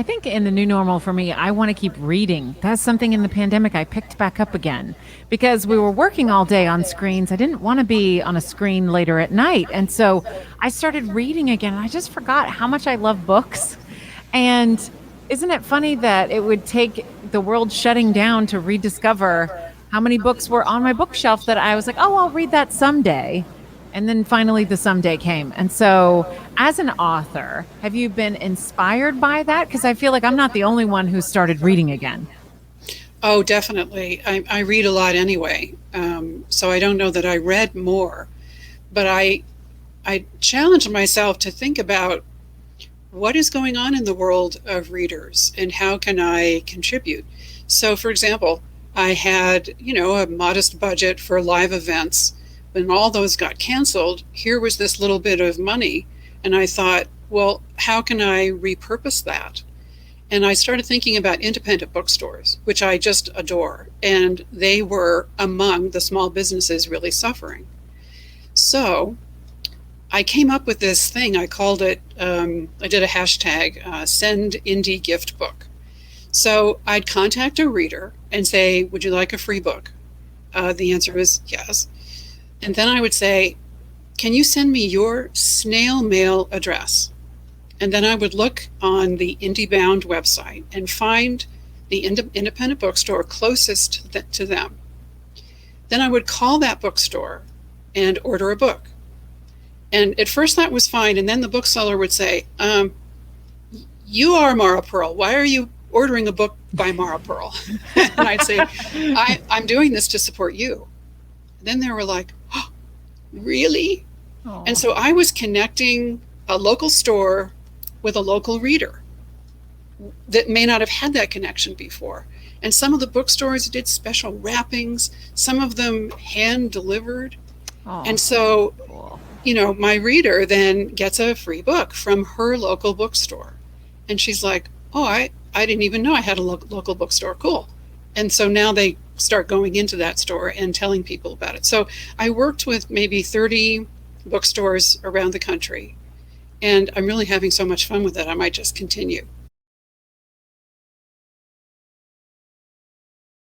I think in the new normal for me, I want to keep reading. That's something in the pandemic I picked back up again because we were working all day on screens. I didn't want to be on a screen later at night. And so I started reading again. And I just forgot how much I love books. And isn't it funny that it would take the world shutting down to rediscover how many books were on my bookshelf that I was like, oh, I'll read that someday. And then finally the someday came. And so, as an author, have you been inspired by that? Because I feel like I'm not the only one who started reading again. Oh, definitely. I read a lot anyway, so I don't know that I read more, but I challenged myself to think about what is going on in the world of readers and how can I contribute. So, for example, I had, a modest budget for live events. When all those got canceled, here was this little bit of money. And I thought, well, how can I repurpose that? And I started thinking about independent bookstores, which I just adore. And they were among the small businesses really suffering. So I came up with this thing. I called it, I did a hashtag, send indie gift book. So I'd contact a reader and say, would you like a free book? The answer was yes. And then I would say, can you send me your snail mail address? And then I would look on the IndieBound website and find the independent bookstore closest to them. Then I would call that bookstore and order a book. And at first that was fine. And then the bookseller would say, you are Mara Purl. Why are you ordering a book by Mara Purl? And I'd say, I'm doing this to support you. And then they were like, oh, really? Oh. And so I was connecting a local store with a local reader that may not have had that connection before. And some of the bookstores did special wrappings, some of them hand delivered. Oh, and so, cool. My reader then gets a free book from her local bookstore. And she's like, oh, I didn't even know I had a local bookstore. Cool. And so now they start going into that store and telling people about it. So I worked with maybe 30 bookstores around the country, and I'm really having so much fun with it. I might just continue.